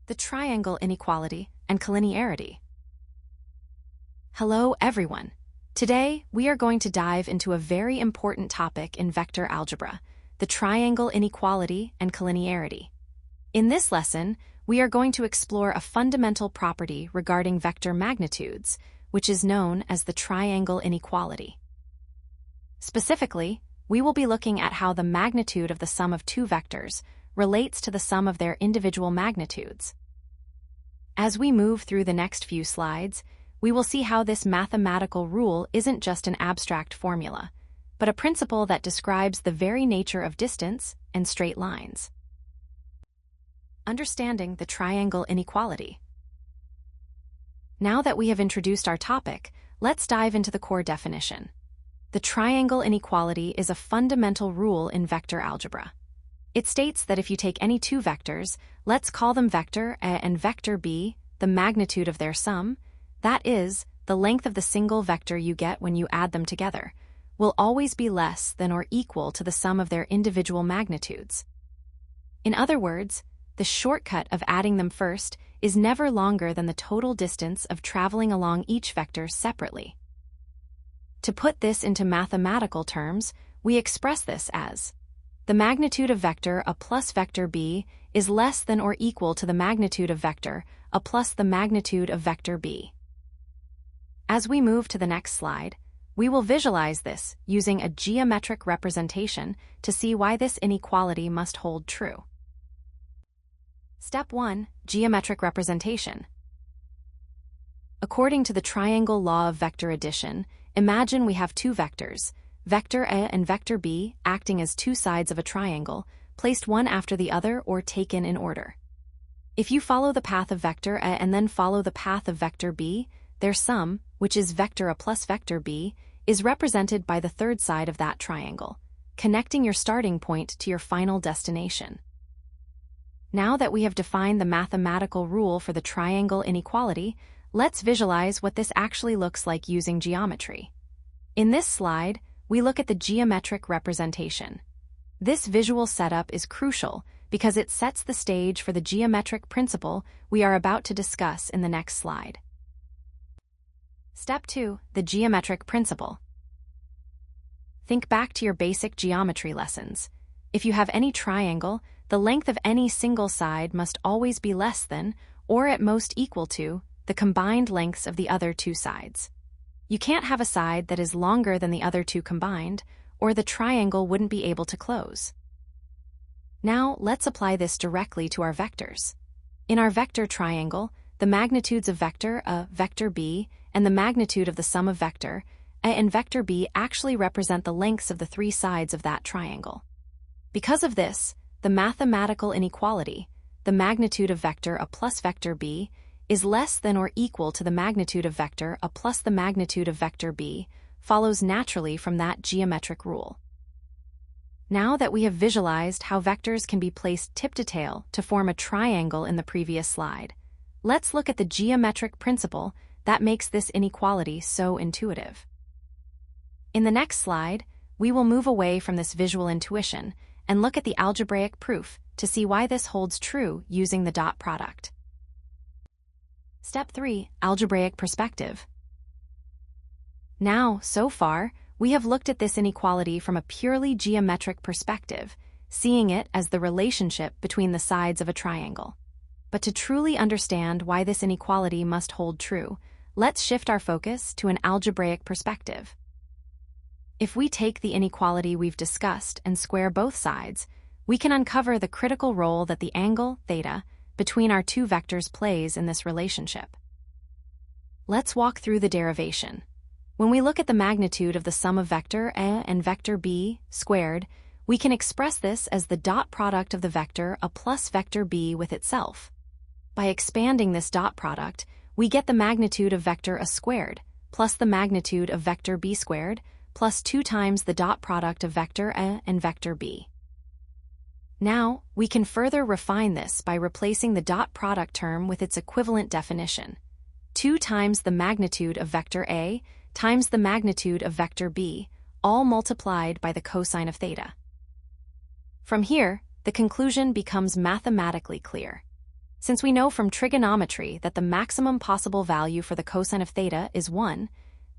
the triangle inequality, and collinearity. Hello, everyone. Today, we are going to dive into a very important topic in vector algebra, the triangle inequality and collinearity. In this lesson, we are going to explore a fundamental property regarding vector magnitudes, which is known as the triangle inequality. Specifically, we will be looking at how the magnitude of the sum of two vectors relates to the sum of their individual magnitudes. As we move through the next few slides, we will see how this mathematical rule isn't just an abstract formula, but a principle that describes the very nature of distance and straight lines. Understanding the triangle inequality. Now that we have introduced our topic, let's dive into the core definition. The triangle inequality is a fundamental rule in vector algebra. It states that if you take any two vectors, let's call them vector A and vector B, the magnitude of their sum, that is, the length of the single vector you get when you add them together, will always be less than or equal to the sum of their individual magnitudes. In other words, the shortcut of adding them first is never longer than the total distance of traveling along each vector separately. To put this into mathematical terms, we express this as the magnitude of vector A plus vector B is less than or equal to the magnitude of vector A plus the magnitude of vector B. As we move to the next slide, we will visualize this using a geometric representation to see why this inequality must hold true. Step 1. Geometric representation. According to the triangle law of vector addition, imagine we have two vectors, vector A and vector B, acting as two sides of a triangle, placed one after the other or taken in order. If you follow the path of vector A and then follow the path of vector B, their sum, which is vector A plus vector B, is represented by the third side of that triangle, connecting your starting point to your final destination. Now that we have defined the mathematical rule for the triangle inequality, let's visualize what this actually looks like using geometry. In this slide, we look at the geometric representation. This visual setup is crucial because it sets the stage for the geometric principle we are about to discuss in the next slide. Step 2. The geometric principle. Think back to your basic geometry lessons. If you have any triangle, the length of any single side must always be less than, or at most equal to, the combined lengths of the other two sides. You can't have a side that is longer than the other two combined, or the triangle wouldn't be able to close. Now, let's apply this directly to our vectors. In our vector triangle, the magnitudes of vector A, vector B, and the magnitude of the sum of vector A and vector B actually represent the lengths of the three sides of that triangle. Because of this, the mathematical inequality, the magnitude of vector A plus vector B, is less than or equal to the magnitude of vector A plus the magnitude of vector B, follows naturally from that geometric rule. Now that we have visualized how vectors can be placed tip to tail to form a triangle in the previous slide, let's look at the geometric principle that makes this inequality so intuitive. In the next slide, we will move away from this visual intuition and look at the algebraic proof to see why this holds true using the dot product. Step 3. Algebraic perspective. Now, so far, we have looked at this inequality from a purely geometric perspective, seeing it as the relationship between the sides of a triangle. But to truly understand why this inequality must hold true, let's shift our focus to an algebraic perspective. If we take the inequality we've discussed and square both sides, we can uncover the critical role that the angle, theta, between our two vectors plays in this relationship. Let's walk through the derivation. When we look at the magnitude of the sum of vector A and vector B squared, we can express this as the dot product of the vector A plus vector B with itself. By expanding this dot product, we get the magnitude of vector A squared plus the magnitude of vector B squared plus 2 times the dot product of vector A and vector B. Now, we can further refine this by replacing the dot product term with its equivalent definition. 2 times the magnitude of vector A times the magnitude of vector B, all multiplied by the cosine of theta. From here, the conclusion becomes mathematically clear. Since we know from trigonometry that the maximum possible value for the cosine of theta is 1,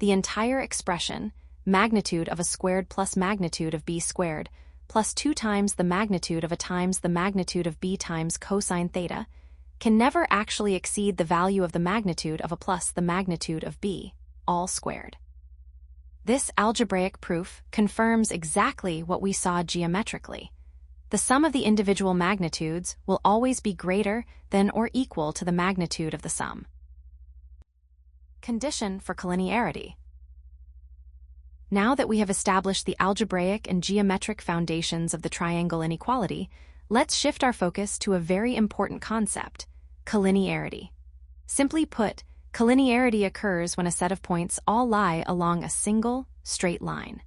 the entire expression, magnitude of a squared plus magnitude of b squared, plus 2 times the magnitude of a times the magnitude of b times cosine theta, can never actually exceed the value of the magnitude of a plus the magnitude of b, all squared. This algebraic proof confirms exactly what we saw geometrically. The sum of the individual magnitudes will always be greater than or equal to the magnitude of the sum. Condition for collinearity. Now that we have established the algebraic and geometric foundations of the triangle inequality, let's shift our focus to a very important concept, collinearity. Simply put, collinearity occurs when a set of points all lie along a single, straight line.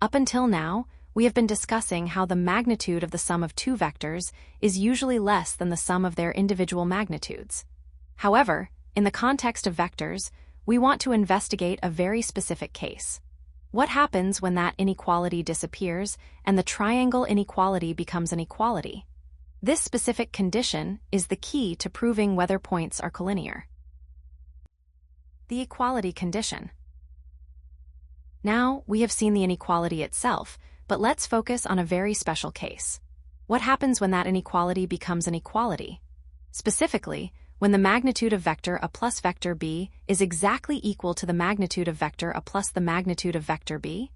Up until now, we have been discussing how the magnitude of the sum of two vectors is usually less than the sum of their individual magnitudes. However, in the context of vectors, we want to investigate a very specific case. What happens when that inequality disappears and the triangle inequality becomes an equality? This specific condition is the key to proving whether points are collinear. The equality condition. Now we have seen the inequality itself, but let's focus on a very special case. What happens when that inequality becomes an equality? Specifically, when the magnitude of vector a plus vector b is exactly equal to the magnitude of vector a plus the magnitude of vector b?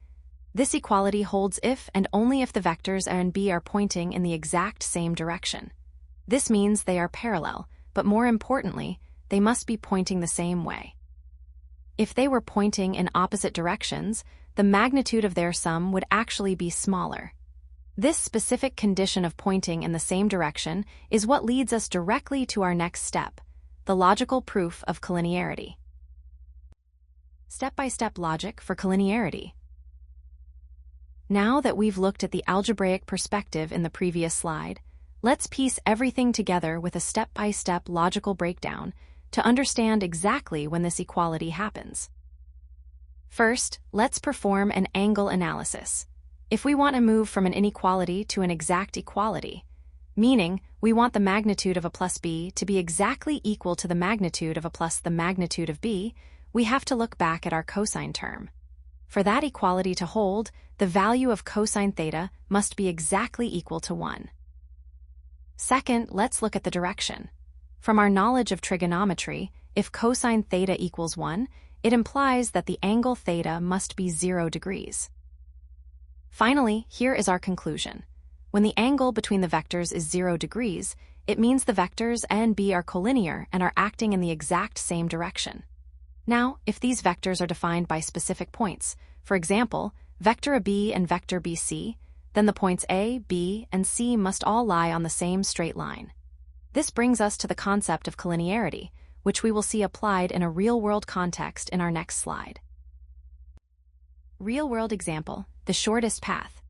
This equality holds if and only if the vectors a and b are pointing in the exact same direction. This means they are parallel, but more importantly, they must be pointing the same way. If they were pointing in opposite directions, the magnitude of their sum would actually be smaller. This specific condition of pointing in the same direction is what leads us directly to our next step, the logical proof of collinearity. Step-by-step logic for collinearity. Now that we've looked at the algebraic perspective in the previous slide, let's piece everything together with a step-by-step logical breakdown to understand exactly when this equality happens. First, let's perform an angle analysis. If we want to move from an inequality to an exact equality, meaning we want the magnitude of a plus b to be exactly equal to the magnitude of a plus the magnitude of b, we have to look back at our cosine term. For that equality to hold, the value of cosine theta must be exactly equal to 1. Second, let's look at the direction. From our knowledge of trigonometry, if cosine theta equals 1, it implies that the angle theta must be 0 degrees. Finally, here is our conclusion. When the angle between the vectors is 0 degrees, it means the vectors a and b are collinear and are acting in the exact same direction. Now, if these vectors are defined by specific points, for example, vector AB and vector BC, then the points A, B, and C must all lie on the same straight line. This brings us to the concept of collinearity, which we will see applied in a real-world context in our next slide. Real-world example, the shortest path.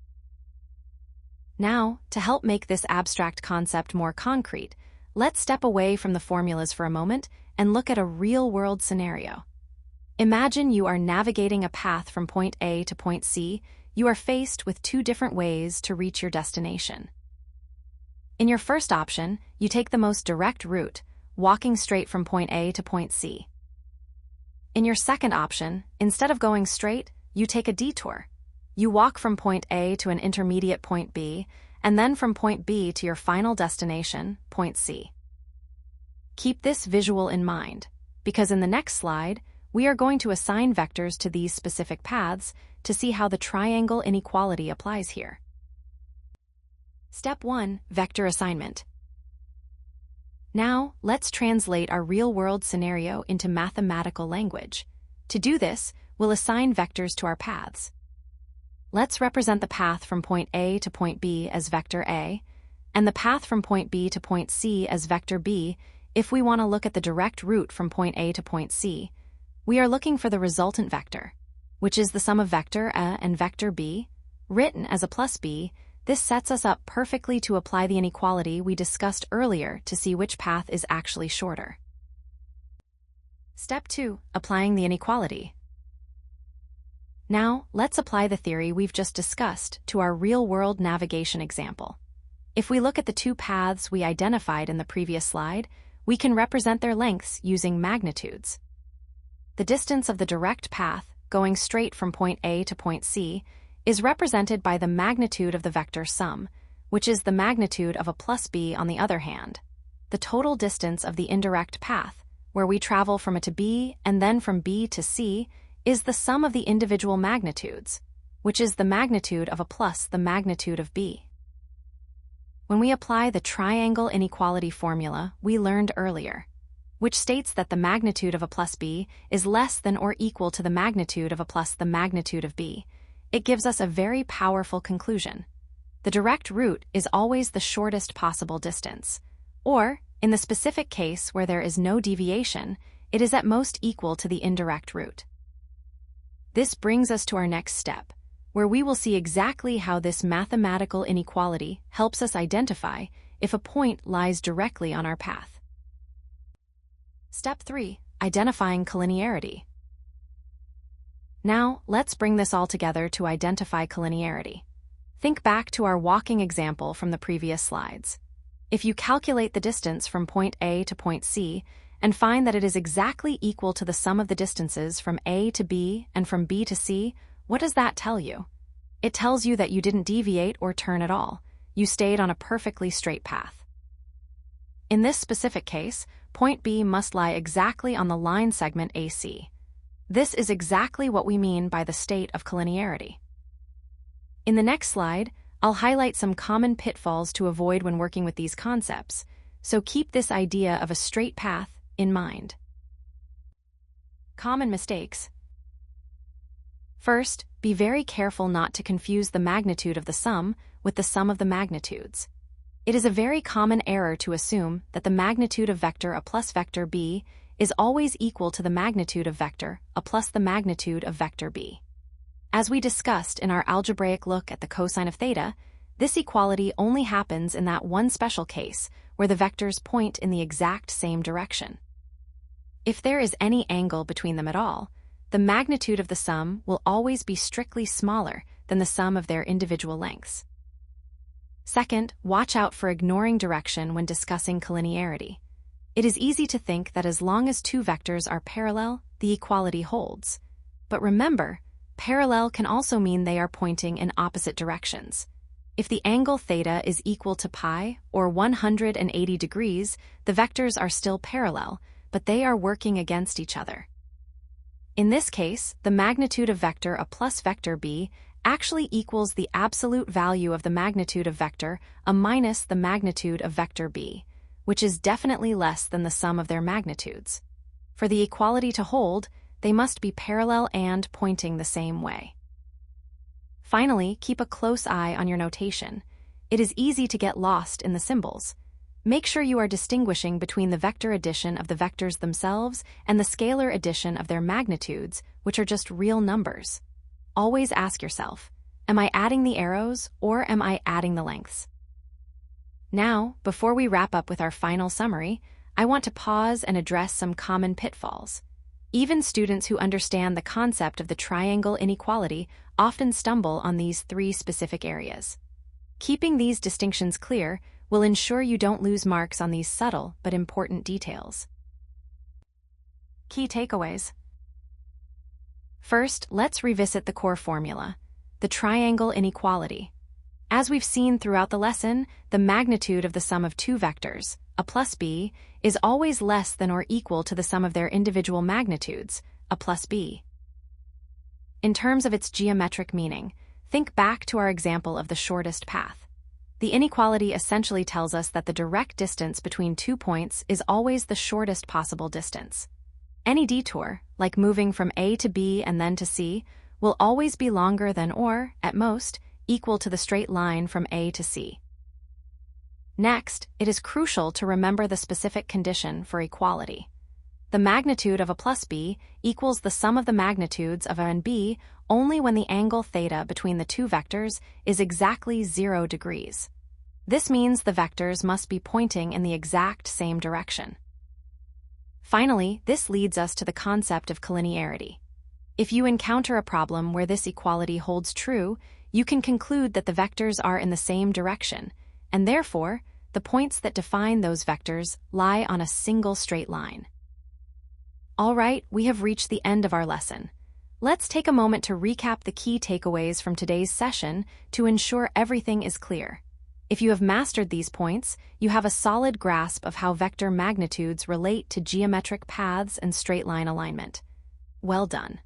Now, to help make this abstract concept more concrete, let's step away from the formulas for a moment and look at a real-world scenario. Imagine you are navigating a path from point A to point C. You are faced with two different ways to reach your destination. In your first option, you take the most direct route, walking straight from point A to point C. In your second option, instead of going straight, you take a detour. You walk from point A to an intermediate point B, and then from point B to your final destination, point C. Keep this visual in mind, because in the next slide, we are going to assign vectors to these specific paths to see how the triangle inequality applies here. Step 1. Vector assignment. Now, let's translate our real-world scenario into mathematical language. To do this, we'll assign vectors to our paths. Let's represent the path from point A to point B as vector A, and the path from point B to point C as vector B. If we want to look at the direct route from point A to point C, we are looking for the resultant vector, which is the sum of vector A and vector B, written as a plus b. This sets us up perfectly to apply the inequality we discussed earlier to see which path is actually shorter. Step 2. Applying the inequality. Now, let's apply the theory we've just discussed to our real-world navigation example. If we look at the two paths we identified in the previous slide, we can represent their lengths using magnitudes. The distance of the direct path, going straight from point A to point C, is represented by the magnitude of the vector sum, which is the magnitude of a plus b on the other hand. The total distance of the indirect path, where we travel from A to B and then from B to C, is the sum of the individual magnitudes, which is the magnitude of A plus the magnitude of B. When we apply the triangle inequality formula we learned earlier, which states that the magnitude of A plus B is less than or equal to the magnitude of A plus the magnitude of B, it gives us a very powerful conclusion. The direct route is always the shortest possible distance, or, in the specific case where there is no deviation, it is at most equal to the indirect route. This brings us to our next step, where we will see exactly how this mathematical inequality helps us identify if a point lies directly on our path. Step 3. Identifying collinearity. Now, let's bring this all together to identify collinearity. Think back to our walking example from the previous slides. If you calculate the distance from point A to point C and find that it is exactly equal to the sum of the distances from A to B and from B to C, what does that tell you? It tells you that you didn't deviate or turn at all. You stayed on a perfectly straight path. In this specific case, point B must lie exactly on the line segment AC. This is exactly what we mean by the state of collinearity. In the next slide, I'll highlight some common pitfalls to avoid when working with these concepts, so keep this idea of a straight path in mind. Common mistakes. First, be very careful not to confuse the magnitude of the sum with the sum of the magnitudes. It is a very common error to assume that the magnitude of vector A plus vector B is always equal to the magnitude of vector A plus the magnitude of vector B. As we discussed in our algebraic look at the cosine of theta, this equality only happens in that one special case where the vectors point in the exact same direction. If there is any angle between them at all, the magnitude of the sum will always be strictly smaller than the sum of their individual lengths. Second, watch out for ignoring direction when discussing collinearity. It is easy to think that as long as two vectors are parallel, the equality holds. But remember, parallel can also mean they are pointing in opposite directions. If the angle theta is equal to pi, or 180 degrees, the vectors are still parallel, but they are working against each other. In this case, the magnitude of vector A plus vector B actually equals the absolute value of the magnitude of vector A minus the magnitude of vector B, which is definitely less than the sum of their magnitudes. For the equality to hold, they must be parallel and pointing the same way. Finally, keep a close eye on your notation. It is easy to get lost in the symbols. Make sure you are distinguishing between the vector addition of the vectors themselves and the scalar addition of their magnitudes, which are just real numbers. Always ask yourself, am I adding the arrows or am I adding the lengths? Now, before we wrap up with our final summary, I want to pause and address some common pitfalls. Even students who understand the concept of the triangle inequality often stumble on these three specific areas. Keeping these distinctions clear will ensure you don't lose marks on these subtle but important details. Key takeaways. First, let's revisit the core formula, the triangle inequality. As we've seen throughout the lesson, the magnitude of the sum of two vectors, A plus B, is always less than or equal to the sum of their individual magnitudes, A plus B. In terms of its geometric meaning, think back to our example of the shortest path. The inequality essentially tells us that the direct distance between 2 points is always the shortest possible distance. Any detour, like moving from A to B and then to C, will always be longer than or, at most, equal to the straight line from A to C. Next, it is crucial to remember the specific condition for equality. The magnitude of A plus B equals the sum of the magnitudes of A and B only when the angle theta between the two vectors is exactly 0 degrees. This means the vectors must be pointing in the exact same direction. Finally, this leads us to the concept of collinearity. If you encounter a problem where this equality holds true, you can conclude that the vectors are in the same direction, and therefore, the points that define those vectors lie on a single straight line. All right, we have reached the end of our lesson. Let's take a moment to recap the key takeaways from today's session to ensure everything is clear. If you have mastered these points, you have a solid grasp of how vector magnitudes relate to geometric paths and straight line alignment. Well done.